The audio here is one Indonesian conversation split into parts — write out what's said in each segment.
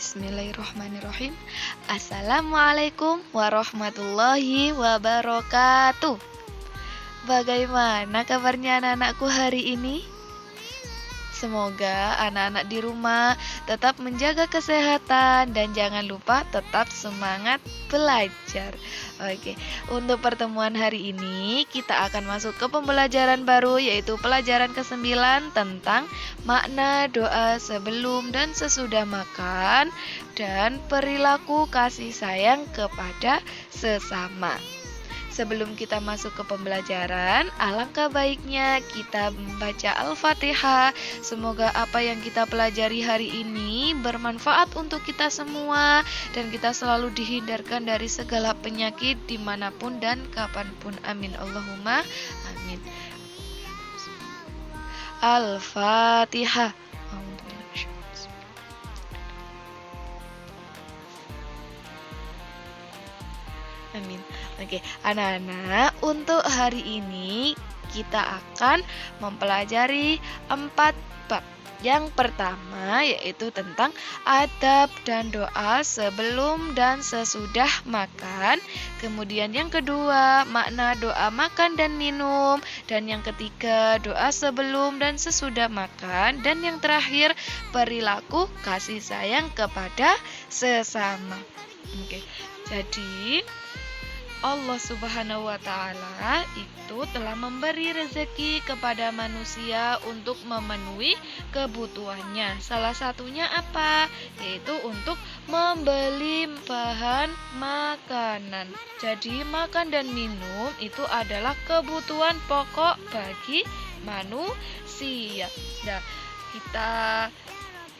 Bismillahirrahmanirrahim. Assalamualaikum warahmatullahi wabarakatuh. Bagaimana kabarnya anak-anakku hari ini? Semoga anak-anak di rumah tetap menjaga kesehatan dan jangan lupa tetap semangat belajar. Oke, untuk pertemuan hari ini kita akan masuk ke pembelajaran baru, yaitu pelajaran ke-9 tentang makna doa sebelum dan sesudah makan dan perilaku kasih sayang kepada sesama. Sebelum kita masuk ke pembelajaran, alangkah baiknya kita membaca Al-Fatihah. Semoga apa yang kita pelajari hari ini bermanfaat untuk kita semua dan kita selalu dihindarkan dari segala penyakit dimanapun dan kapanpun. Amin. Allahumma amin. Al-Fatihah. Amin. Oke, anak-anak, untuk hari ini kita akan mempelajari 4 bab. Yang pertama yaitu tentang adab dan doa sebelum dan sesudah makan. Kemudian yang kedua, makna doa makan dan minum. Dan yang ketiga, doa sebelum dan sesudah makan. Dan yang terakhir, perilaku kasih sayang kepada sesama. Oke, jadi Allah Subhanahu wa Ta'ala itu telah memberi rezeki kepada manusia untuk memenuhi kebutuhannya. Salah satunya apa? Yaitu untuk membeli bahan makanan. Jadi makan dan minum itu adalah kebutuhan pokok bagi manusia. Nah, kita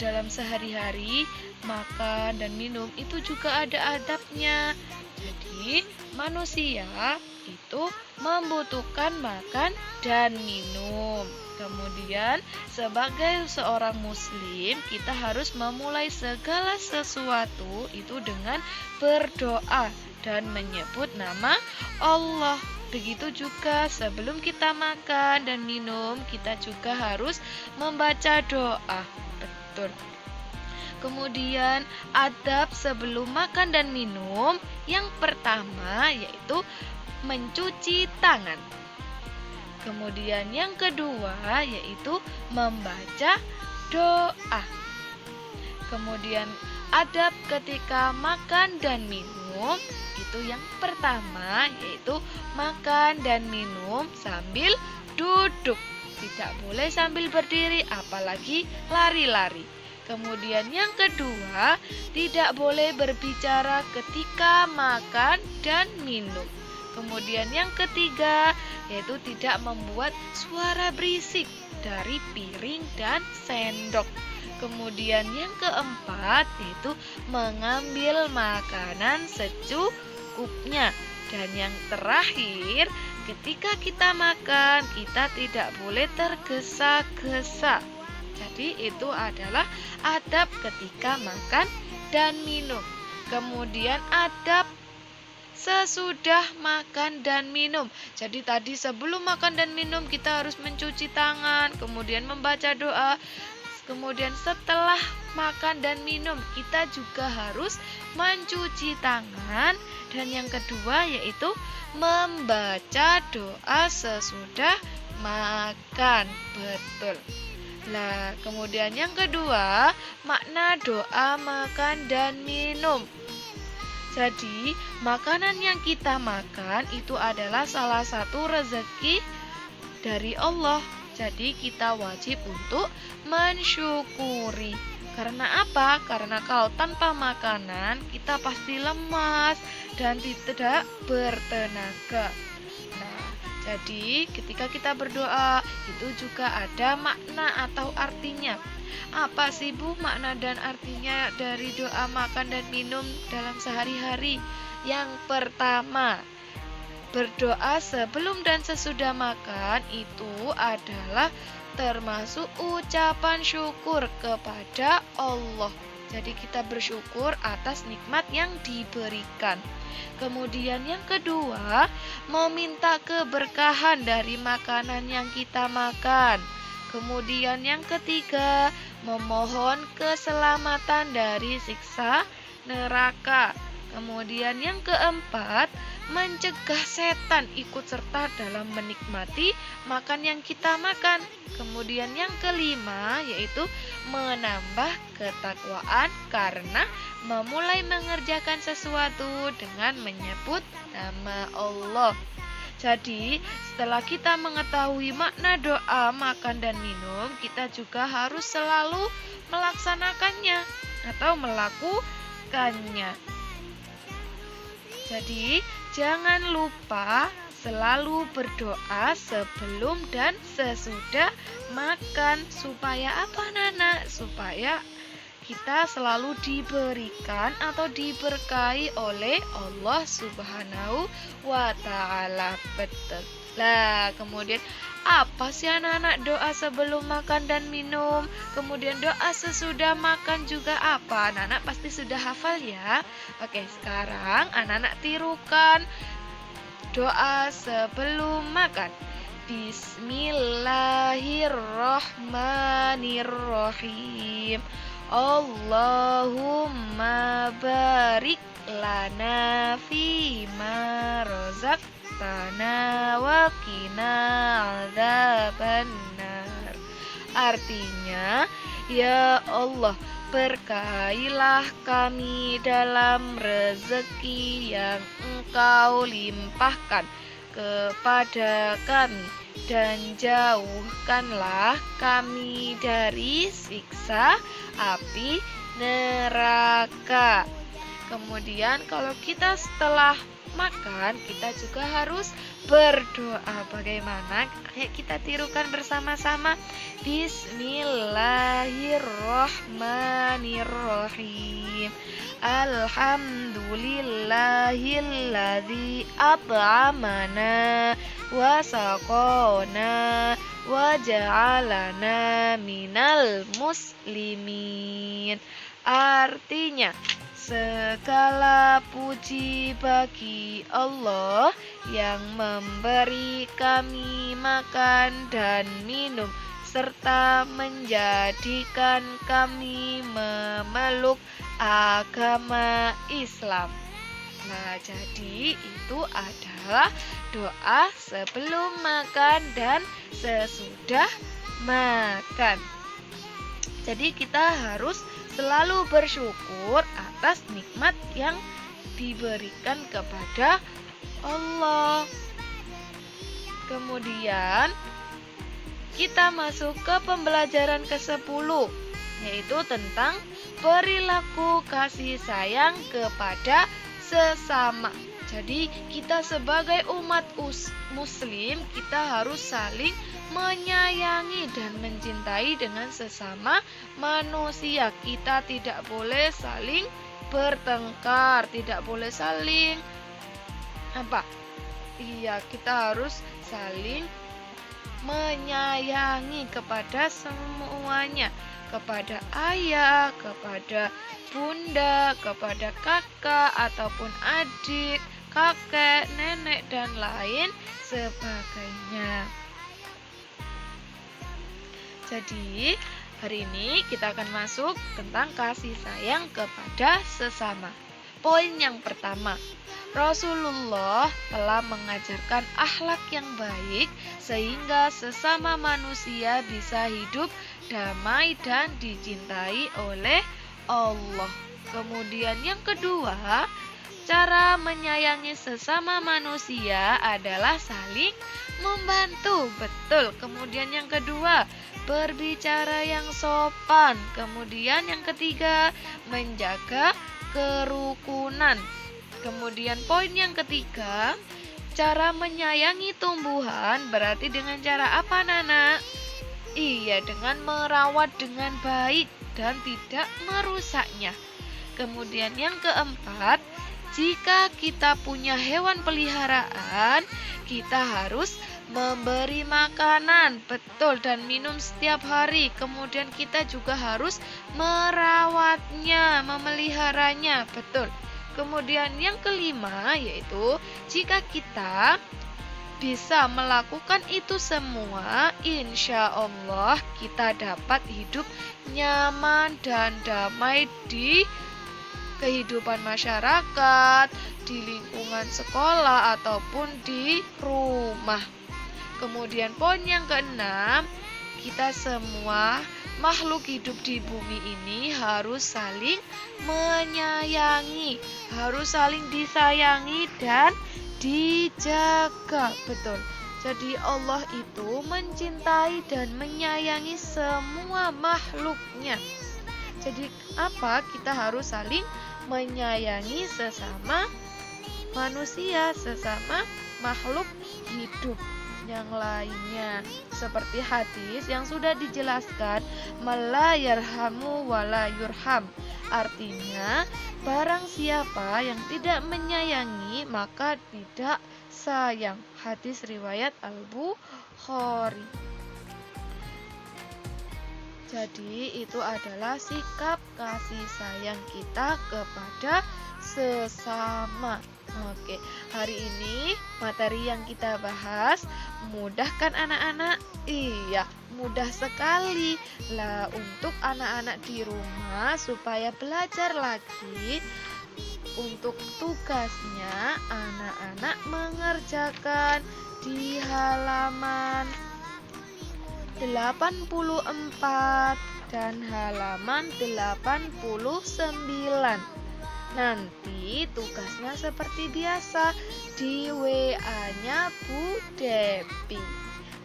dalam sehari-hari makan dan minum itu juga ada adabnya. Jadi manusia itu membutuhkan makan dan minum. Kemudian sebagai seorang muslim kita harus memulai segala sesuatu itu dengan berdoa dan menyebut nama Allah. Begitu juga sebelum kita makan dan minum kita juga harus membaca doa. Betul. Kemudian adab sebelum makan dan minum yang pertama yaitu mencuci tangan. Kemudian yang kedua yaitu membaca doa. Kemudian adab ketika makan dan minum itu yang pertama yaitu makan dan minum sambil duduk. Tidak boleh sambil berdiri apalagi lari-lari. Kemudian yang kedua, tidak boleh berbicara ketika makan dan minum. Kemudian yang ketiga, yaitu tidak membuat suara berisik dari piring dan sendok. Kemudian yang keempat, yaitu mengambil makanan secukupnya. Dan yang terakhir, ketika kita makan, kita tidak boleh tergesa-gesa. Jadi itu adalah adab ketika makan dan minum. Kemudian adab sesudah makan dan minum. Jadi tadi sebelum makan dan minum kita harus mencuci tangan, kemudian membaca doa. Kemudian setelah makan dan minum kita juga harus mencuci tangan. Dan yang kedua yaitu membaca doa sesudah makan. Betul. Nah, kemudian yang kedua, makna doa makan dan minum. Jadi, makanan yang kita makan itu adalah salah satu rezeki dari Allah. Jadi, kita wajib untuk mensyukuri. Karena apa? Karena kalau tanpa makanan, kita pasti lemas dan tidak bertenaga. Jadi ketika kita berdoa itu juga ada makna atau artinya. Apa sih Bu makna dan artinya dari doa makan dan minum dalam sehari-hari? Yang pertama, berdoa sebelum dan sesudah makan itu adalah termasuk ucapan syukur kepada Allah. Jadi kita bersyukur atas nikmat yang diberikan. Kemudian yang kedua, meminta keberkahan dari makanan yang kita makan. Kemudian yang ketiga, memohon keselamatan dari siksa neraka. Kemudian yang keempat, mencegah setan ikut serta dalam menikmati makan yang kita makan. Kemudian yang kelima, yaitu menambah ketakwaan karena memulai mengerjakan sesuatu dengan menyebut nama Allah. Jadi, setelah kita mengetahui makna doa, makan dan minum, kita juga harus selalu melaksanakannya atau melakukannya. Jadi, jangan lupa selalu berdoa sebelum dan sesudah makan. Supaya apa, Nana? Supaya kita selalu diberikan atau diberkahi oleh Allah Subhanahu wa Ta'ala. Betul. Lah, kemudian apa sih anak-anak doa sebelum makan dan minum? Kemudian doa sesudah makan juga apa? Anak-anak pasti sudah hafal ya. Oke, sekarang anak-anak tirukan doa sebelum makan. Bismillahirrahmanirrahim. Allahumma barik lana fima razaqtana wa qina adzabannar. Artinya, ya Allah, berkahilah kami dalam rezeki yang Engkau limpahkan kepada kami, dan jauhkanlah kami dari siksa api neraka. Kemudian kalau kita setelah makan, kita juga harus berdoa. Bagaimana? Ayo kita tirukan bersama-sama. Bismillahirrahmanirrahim. Alhamdulillahilladzi at'amana wa saqana wa ja'alana minal muslimin. Artinya, segala puji bagi Allah yang memberi kami makan dan minum serta menjadikan kami memeluk agama Islam. Nah, jadi itu adalah doa sebelum makan dan sesudah makan. Jadi kita harus selalu bersyukur atas nikmat yang diberikan kepada Allah. Kemudian kita masuk ke pembelajaran ke-10, yaitu tentang perilaku kasih sayang kepada sesama. Jadi kita sebagai umat muslim, kita harus saling menyayangi dan mencintai dengan sesama manusia. Kita tidak boleh saling bertengkar, tidak boleh saling kita harus saling menyayangi kepada semuanya, kepada ayah, kepada bunda, kepada kakak ataupun adik, kakek, nenek, dan lain sebagainya. Jadi, hari ini kita akan masuk tentang kasih sayang kepada sesama. Poin yang pertama, Rasulullah telah mengajarkan akhlak yang baik sehingga sesama manusia bisa hidup damai dan dicintai oleh Allah. Kemudian yang kedua, cara menyayangi sesama manusia adalah saling membantu. Betul. Kemudian yang kedua, berbicara yang sopan. Kemudian yang ketiga, menjaga kerukunan. Kemudian poin yang ketiga, cara menyayangi tumbuhan berarti dengan cara apa, Nana? Iya, dengan merawat dengan baik dan tidak merusaknya. Kemudian yang keempat, jika kita punya hewan peliharaan, kita harus memberi makanan, betul, dan minum setiap hari. Kemudian kita juga harus merawatnya, memeliharanya, betul. Kemudian yang kelima, yaitu jika kita bisa melakukan itu semua, insya Allah kita dapat hidup nyaman dan damai di kehidupan masyarakat, di lingkungan sekolah, ataupun di rumah. Kemudian poin yang keenam, kita semua makhluk hidup di bumi ini harus saling menyayangi, harus saling disayangi dan dijaga. Betul. Jadi Allah itu mencintai dan menyayangi semua makhluknya. Jadi apa? Kita harus saling menyayangi sesama manusia, sesama makhluk hidup yang lainnya. Seperti hadis yang sudah dijelaskan, "La yarhamu wa la yurham." Artinya, barang siapa yang tidak menyayangi maka tidak sayang. Hadis riwayat Al-Bukhari. Jadi itu adalah sikap kasih sayang kita kepada sesama. Oke, hari ini materi yang kita bahas mudah kan anak-anak? Iya, mudah sekali. Lah, untuk anak-anak di rumah supaya belajar lagi, untuk tugasnya anak-anak mengerjakan di halaman 84 dan halaman 89. Nanti tugasnya seperti biasa di WA-nya Bu Depi.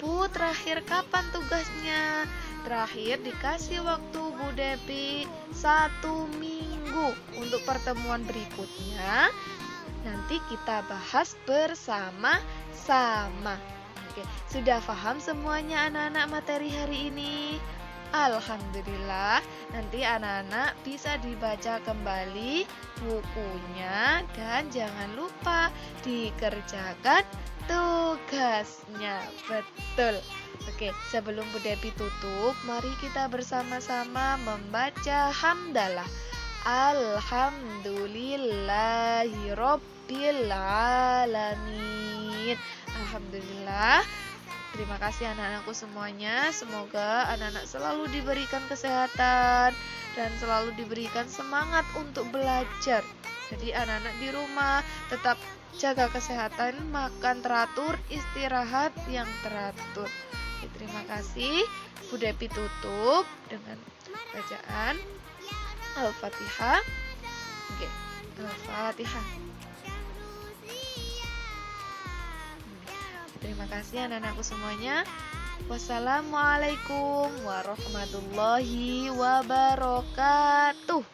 Bu, terakhir kapan tugasnya? Terakhir dikasih waktu Bu Depi 1 minggu. Untuk pertemuan berikutnya nanti kita bahas bersama-sama. Oke, sudah paham semuanya anak-anak materi hari ini? Alhamdulillah, nanti anak-anak bisa dibaca kembali bukunya dan jangan lupa dikerjakan tugasnya. Betul. Oke, sebelum Bu Depi tutup, mari kita bersama-sama membaca hamdalah. Alhamdulillahirabbil alamin. Alhamdulillah. Terima kasih anak-anakku semuanya. Semoga anak-anak selalu diberikan kesehatan dan selalu diberikan semangat untuk belajar. Jadi anak-anak di rumah tetap jaga kesehatan, makan teratur, istirahat yang teratur. Oke, terima kasih. Bu Depi tutup dengan bacaan Al-Fatihah. Oke, Al-Fatihah. Terima kasih anak-anakku semuanya. Wassalamualaikum warahmatullahi wabarakatuh.